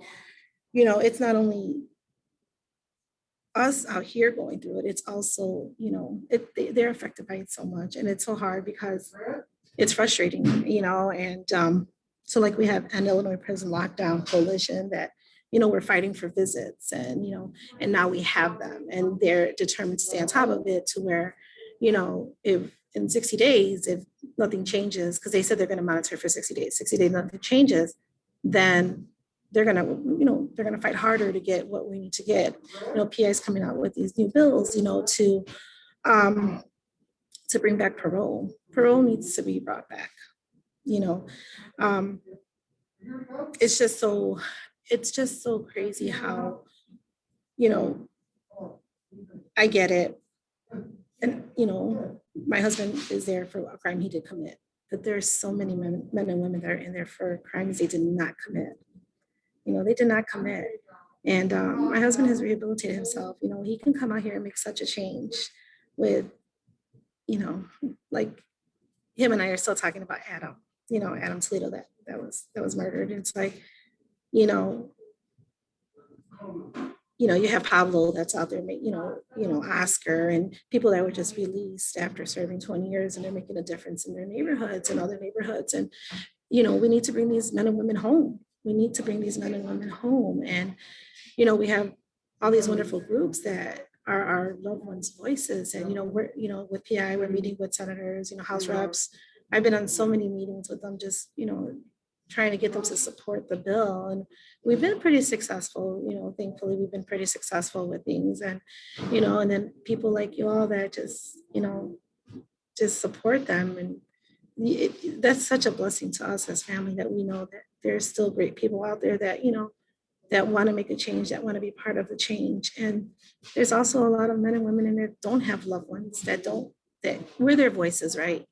us out here going through it, it's also, you know, they're affected by it so much. And it's so hard because it's frustrating, you know, and so like we have an Illinois Prison Lockdown Coalition that, you know, we're fighting for visits and, you know, and now we have them and they're determined to stay on top of it to where, you know, if in 60 days, if nothing changes, because they said they're going to monitor for 60 days, nothing changes, then they're going to fight harder to get what we need to get. You know, PI is coming out with these new bills, you know, to bring back parole. Parole needs to be brought back, you know. It's just so crazy how, you know, I get it. And, you know, my husband is there for a crime he did commit, but there's so many men and women that are in there for crimes they did not commit. You know, they did not commit. And my husband has rehabilitated himself. You know, he can come out here and make such a change with, you know, like him and I are still talking about Adam, you know, Adam Toledo that was murdered. It's like, you know, you have Pablo that's out there, you know, Oscar and people that were just released after serving 20 years and they're making a difference in their neighborhoods and other neighborhoods. And, you know, we need to bring these men and women home. We need to bring these men and women home. And, you know, we have all these wonderful groups that are our loved ones' voices. And, you know, we're, you know, with PI, we're meeting with senators, you know, House reps. I've been on so many meetings with them, just, you know, trying to get them to support the bill. And we've been pretty successful, you know, thankfully we've been pretty successful with things. And, you know, and then people like you all that just, you know, just support them. And that's such a blessing to us as family that we know that there's still great people out there that, you know, that want to make a change, that want to be part of the change. And there's also a lot of men and women in there that don't have loved ones, that we're their voices, right?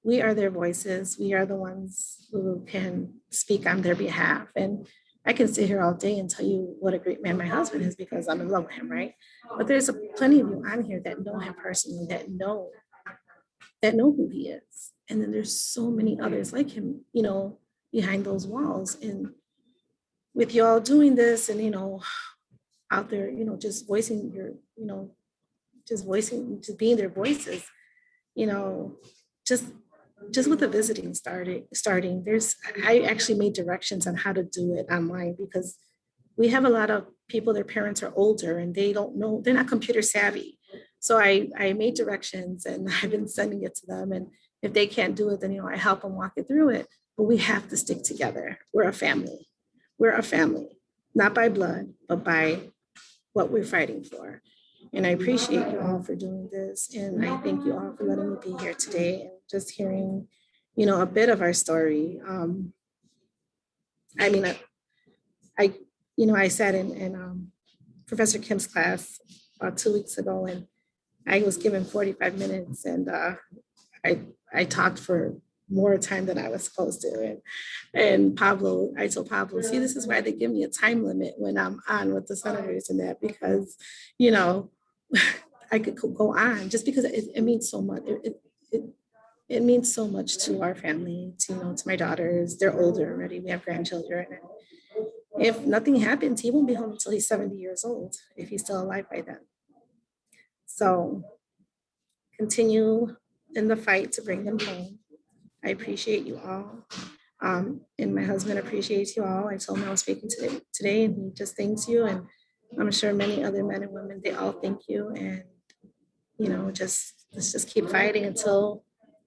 We are their voices. We are the ones who can speak on their behalf. And I can sit here all day and tell you what a great man my husband is because I'm in love with him, right? But there's plenty of you on here that know him personally, that know who he is. And then there's so many others like him, you know, behind those walls. And with y'all doing this and, you know, out there, you know, just voicing your, you know, just being their voices, you know, just with the visiting starting, I actually made directions on how to do it online because we have a lot of people, their parents are older and they don't know, they're not computer savvy. So I made directions and I've been sending it to them. And if they can't do it, then, you know, I help them walk it through it. But we have to stick together. We're a family. We're a family, not by blood, but by what we're fighting for. And I appreciate you all for doing this. And I thank you all for letting me be here today and just hearing, you know, a bit of our story. I mean, I sat in Professor Kim's class about 2 weeks ago, and I was given 45 minutes, and I talked for more time than I was supposed to. And I told Pablo, see, this is why they give me a time limit when I'm on with the senators and that, because, you know, I could go on just because it means so much. It means so much to our family, to, you know, to my daughters. They're older already. We have grandchildren. And if nothing happens, he won't be home until he's 70 years old, if he's still alive by then. So continue in the fight to bring them home. I appreciate you all. And my husband appreciates you all. I told him I was speaking today and he just thanks you. And I'm sure many other men and women, they all thank you. And, you know, let's just keep fighting until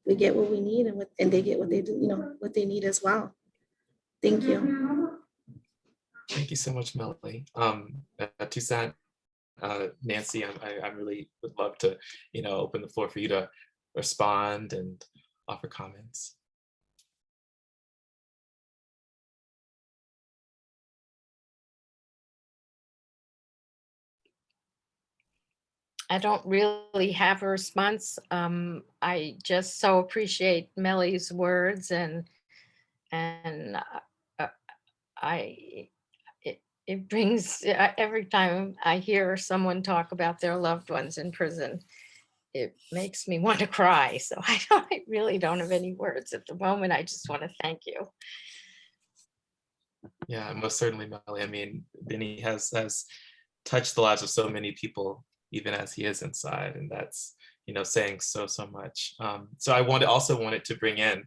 we get what we need and they get what they do, you know, what they need as well. Thank you. Thank you so much, Melanie. Toussaint, Nancy, I really would love to, you know, open the floor for you to respond and offer comments. I don't really have a response. I just so appreciate Melly's words, and it brings, every time I hear someone talk about their loved ones in prison, it makes me want to cry. So I really don't have any words at the moment. I just want to thank you. Yeah, most certainly, Melly. I mean, Benny has touched the lives of so many people, even as he is inside, and that's, you know, saying so much. So I also wanted to bring in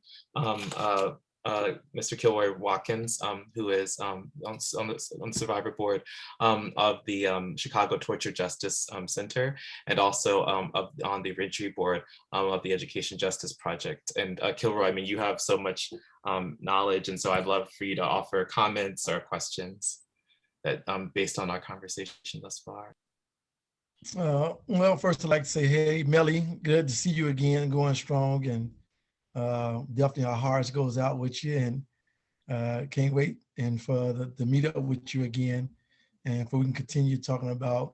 Mr. Kilroy Watkins, who is on the survivor board of the Chicago Torture Justice Center, and also on the Reentry board of the Education Justice Project. And Kilroy, I mean, you have so much knowledge, and so I'd love for you to offer comments or questions that based on our conversation thus far. Well, first I'd like to say, hey, Melly, good to see you again, going strong, and definitely our hearts goes out with you, and can't wait and for the meet up with you again, and for we can continue talking about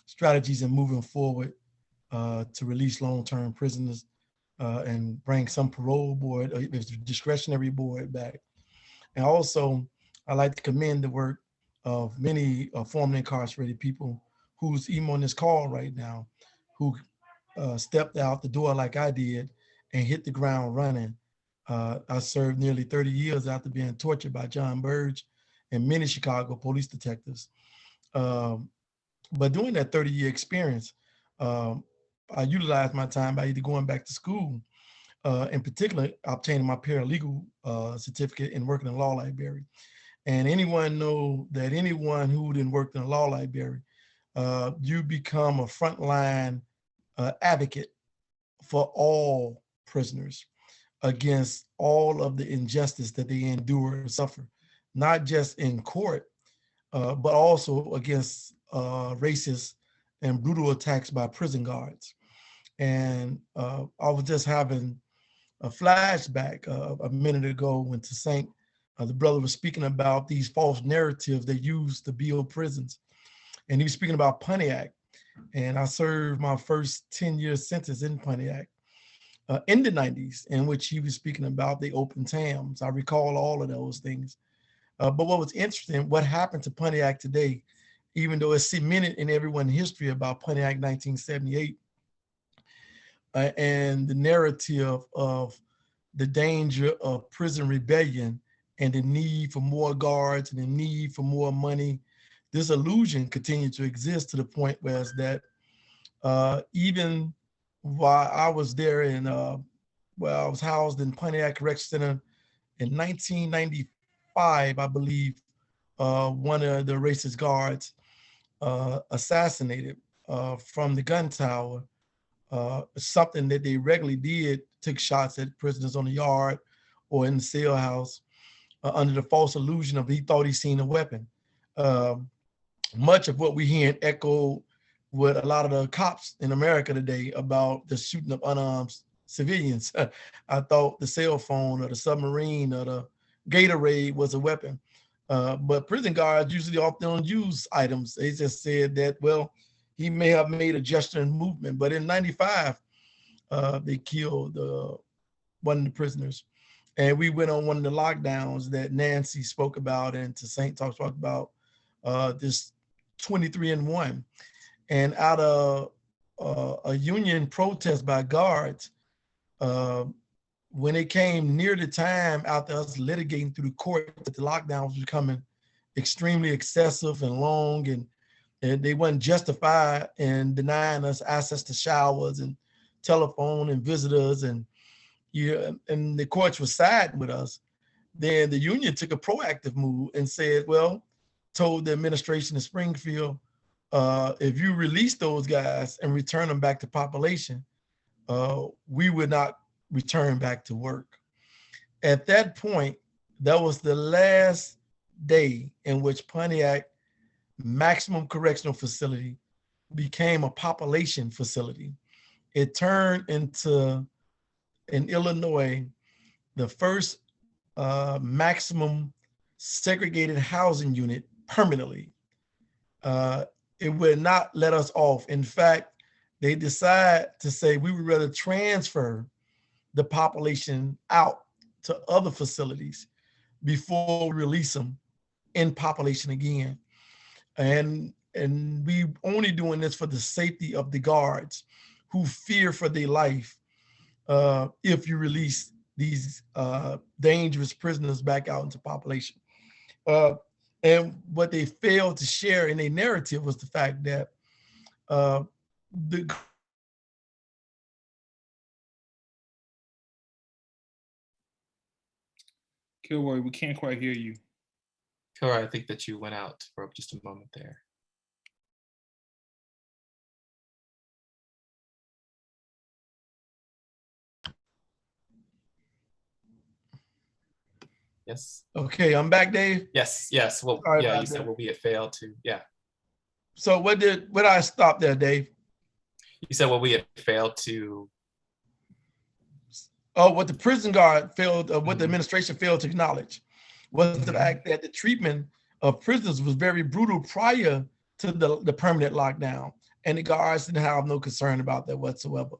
strategies and moving forward to release long-term prisoners and bring some parole board, or discretionary board back. And also, I'd like to commend the work of many formerly incarcerated people who's even on this call right now, who stepped out the door like I did and hit the ground running. I served nearly 30 years after being tortured by John Burge and many Chicago police detectives. But during that 30-year experience, I utilized my time by either going back to school, in particular, obtaining my paralegal certificate and working in a law library. And anyone know that anyone who didn't work in a law library, you become a frontline advocate for all prisoners. against all of the injustice that they endure and suffer, not just in court, but also against racist and brutal attacks by prison guards. And I was just having a flashback a minute ago when Toussaint, the brother, was speaking about these false narratives they use to build prisons. And he was speaking about Pontiac. And I served my first 10-year sentence in Pontiac in the 90s, in which he was speaking about the open TAMs. I recall all of those things. But what was interesting, what happened to Pontiac today, even though it's cemented in everyone's history about Pontiac 1978, and the narrative of the danger of prison rebellion and the need for more guards and the need for more money, this illusion continued to exist to the point where it's that even while I was there in, I was housed in Pontiac Correction Center in 1995, I believe, one of the racist guards assassinated from the gun tower. Something that they regularly did, took shots at prisoners on the yard or in the cell house under the false illusion of he thought he seen a weapon. Much of what we hear echoed with a lot of the cops in America today about the shooting of unarmed civilians. I thought the cell phone or the submarine or the Gatorade was a weapon. But prison guards usually often don't use items. They just said that, well, he may have made a gesture and movement, but in 95, they killed one of the prisoners. And we went on one of the lockdowns that Nancy spoke about and Toussaint talked about, this 23-1. And out of a union protest by guards, when it came near the time after us litigating through the court that the lockdown was becoming extremely excessive and long, and they wasn't justified in denying us access to showers and telephone and visitors, and the courts were siding with us, then the union took a proactive move and said, well, told the administration of Springfield, if you release those guys and return them back to population, we would not return back to work. At that point, that was the last day in which Pontiac Maximum Correctional Facility became a population facility. It turned into, in Illinois, the first maximum segregated housing unit permanently. It would not let us off. In fact, they decided to say we would rather transfer the population out to other facilities before we release them in population again. And we only doing this for the safety of the guards who fear for their life if you release these dangerous prisoners back out into population. And what they failed to share in their narrative was the fact that Kilroy, we can't quite hear you. Kilroy, I think that you went out for just a moment there. Yes. Okay, I'm back, Dave. Yes. Well, Sorry yeah, about you said that. well, we had failed to, yeah. So what did I stop there, Dave? You said well, we had failed to. Oh, what the prison guard failed, what the administration failed to acknowledge was the fact that the treatment of prisoners was very brutal prior to the permanent lockdown. And the guards didn't have no concern about that whatsoever,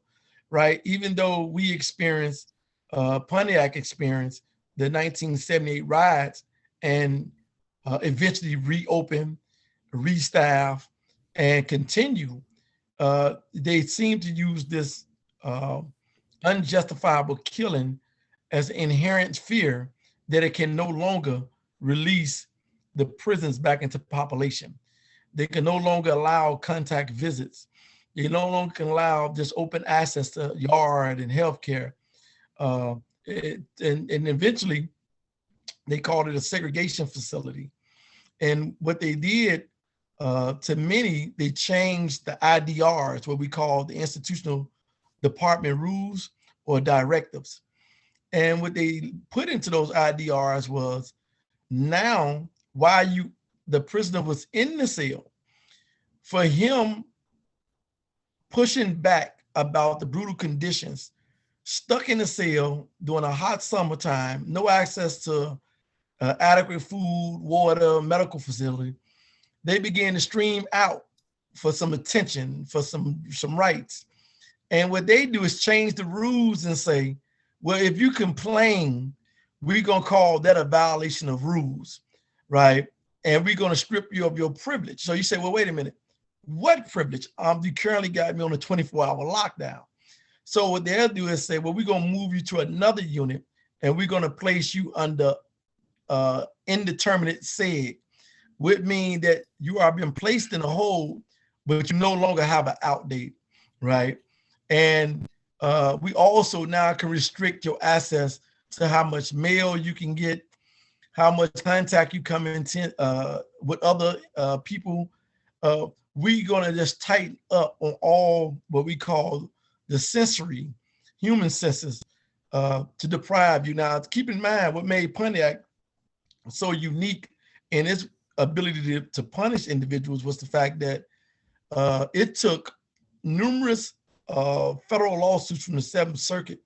right? Even though we experienced, Pontiac experienced the 1978 riots and eventually reopen, restaff, and continue, they seem to use this unjustifiable killing as inherent fear that it can no longer release the prisons back into population. They can no longer allow contact visits. They no longer can allow just open access to yard and healthcare. And eventually they called it a segregation facility. And what they did to many, they changed the IDRs, what we call the institutional department rules or directives. And what they put into those IDRs was, now while the prisoner was in the cell, for him pushing back about the brutal conditions, stuck in the cell during a hot summertime, no access to adequate food, water, medical facility, they began to stream out for some attention, for some rights. And what they do is change the rules and say, well, if you complain, we're gonna call that a violation of rules, right? And we're gonna strip you of your privilege. So you say, well, wait a minute, what privilege? You currently got me on a 24-hour lockdown. So what they'll do is say, well, we're gonna move you to another unit and we're gonna place you under indeterminate seg, which means that you are being placed in a hold, but you no longer have an out date, right? And we also now can restrict your access to how much mail you can get, how much contact you come into with other people. We're gonna just tighten up on all what we call the sensory, human senses, to deprive you. Now, keep in mind what made Pontiac so unique in its ability to punish individuals was the fact that it took numerous federal lawsuits from the Seventh Circuit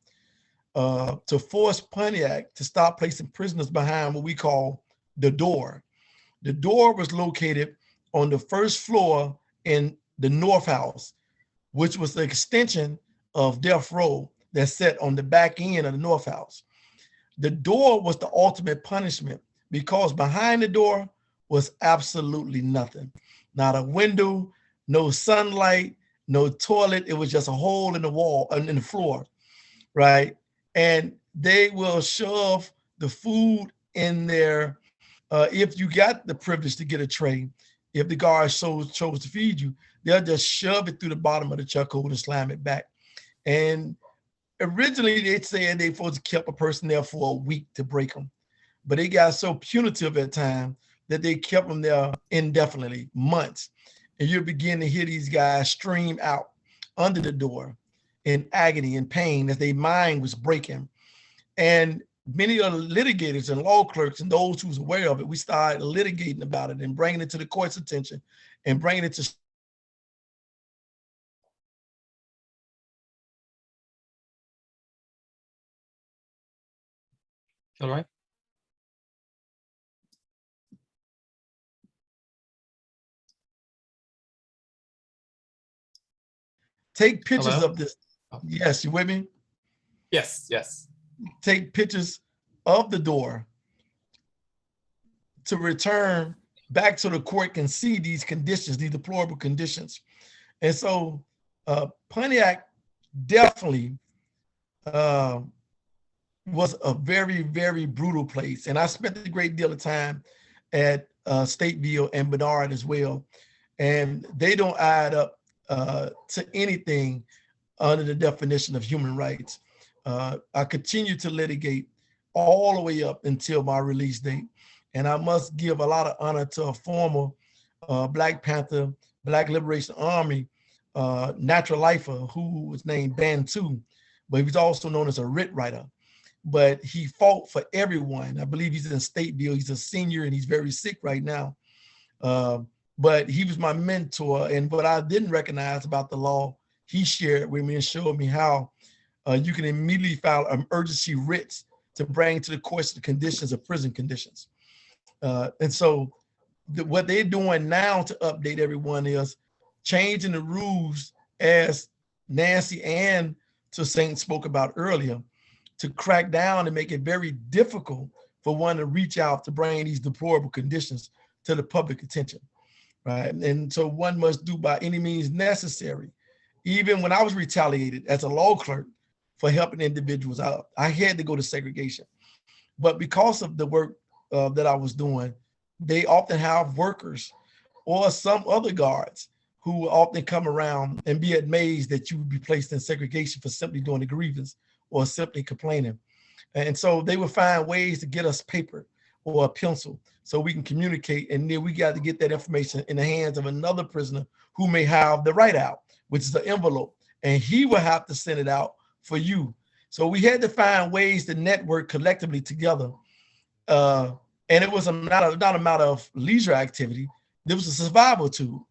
to force Pontiac to stop placing prisoners behind what we call the door. The door was located on the first floor in the North House, which was the extension of death row that sat on the back end of the North House. The door was the ultimate punishment because behind the door was absolutely nothing. Not a window, no sunlight, no toilet. It was just a hole in the wall and in the floor, right? And they will shove the food in there. If you got the privilege to get a tray, if the guards chose to feed you, they'll just shove it through the bottom of the chuck hole and slam it back. And originally they said they supposed to keep a person there for a week to break them, but they got so punitive at times that they kept them there indefinitely, months. And you begin to hear these guys stream out under the door in agony and pain as their mind was breaking. And many of the litigators and law clerks and those who's aware of it, we started litigating about it and bringing it to the court's attention and bringing it to All right. take pictures Hello? of this. Yes, you with me? Yes, yes. Take pictures of the door to return back so the court can see these conditions, these deplorable conditions. And so Pontiac definitely was a very, very brutal place. And I spent a great deal of time at Stateville and Bernard as well. And they don't add up to anything under the definition of human rights. I continue to litigate all the way up until my release date. And I must give a lot of honor to a former Black Panther, Black Liberation Army natural lifer who was named Bantu, but he was also known as a writ writer. But he fought for everyone. I believe he's in Stateville. He's a senior and he's very sick right now. But he was my mentor. And what I didn't recognize about the law, he shared with me and showed me how you can immediately file emergency writs to bring to the courts the conditions of prison conditions. And so what they're doing now to update everyone is changing the rules, as Nancy and Toussaint spoke about earlier, to crack down and make it very difficult for one to reach out to bring these deplorable conditions to the public attention, right? And so one must do by any means necessary. Even when I was retaliated as a law clerk for helping individuals out, I had to go to segregation. But because of the work that I was doing, they often have workers or some other guards who often come around and be amazed that you would be placed in segregation for simply doing a grievance or simply complaining. And so they would find ways to get us paper or a pencil so we can communicate. And then we got to get that information in the hands of another prisoner who may have the write out, which is the envelope, and he will have to send it out for you. So we had to find ways to network collectively together. And it was not a matter of leisure activity. It was a survival tool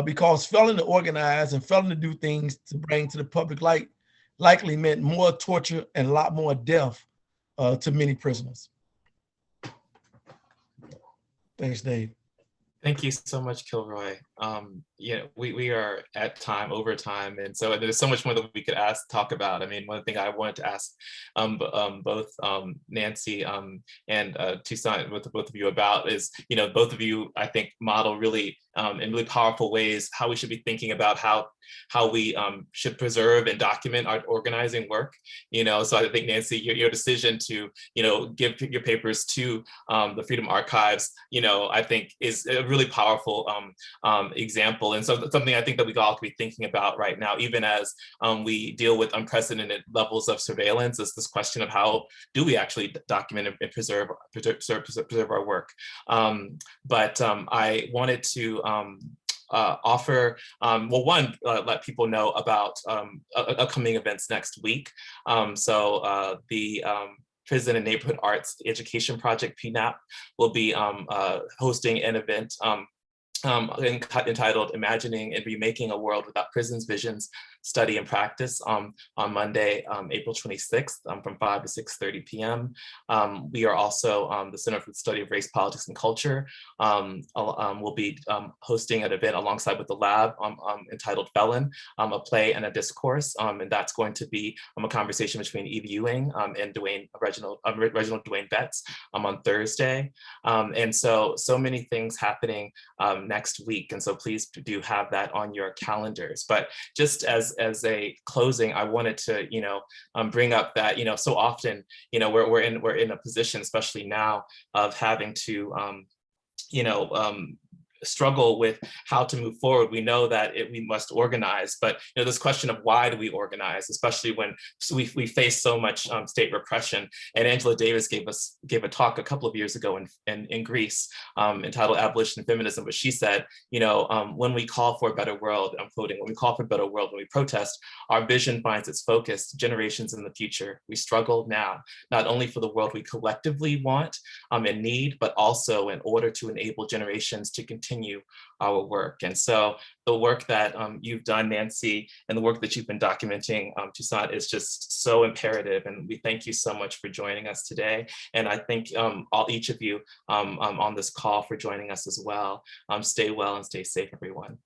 because failing to organize and failing to do things to bring to the public light likely meant more torture and a lot more death to many prisoners. Thanks, Dave. Thank you so much, Kilroy. Yeah, we are at over time, and so there's so much more that we could talk about. I mean, one thing I wanted to ask both Nancy and Toussaint, both of you about is, both of you, I think, model really in really powerful ways how we should be thinking about how we should preserve and document our organizing work. So I think, Nancy, your decision to give your papers to the Freedom Archives, I think is a really powerful example, and so something I think that we all could be thinking about right now, even as we deal with unprecedented levels of surveillance, is this question of how do we actually document and preserve our work. But I wanted to offer, let people know about upcoming events next week. So the Prison and Neighborhood Arts Education Project, PNAP, will be hosting an event entitled Imagining and Remaking a World Without Prisons, Visions, Study and Practice on Monday, April 26th from 5 to 6:30 p.m. We are also, the Center for the Study of Race, Politics, and Culture will be hosting an event alongside with the lab entitled Felon, a play and a discourse. And that's going to be a conversation between Eve Ewing and Reginald Dwayne Betts on Thursday. And so many things happening next week. And so please do have that on your calendars. But just as a closing, I wanted to, bring up that, so often, we're in a position, especially now, of having to, struggle with how to move forward. We know that we must organize, but this question of why do we organize, especially when we face so much state repression. And Angela Davis gave a talk a couple of years ago in Greece entitled Abolition and Feminism, but she said, when we call for a better world, I'm quoting, when we call for a better world, when we protest, our vision finds its focus generations in the future. We struggle now, not only for the world we collectively want and need, but also in order to enable generations to continue our work. And so the work that you've done, Nancy, and the work that you've been documenting, Toussaint, is just so imperative. And we thank you so much for joining us today. And I thank each of you on this call for joining us as well. Stay well and stay safe, everyone.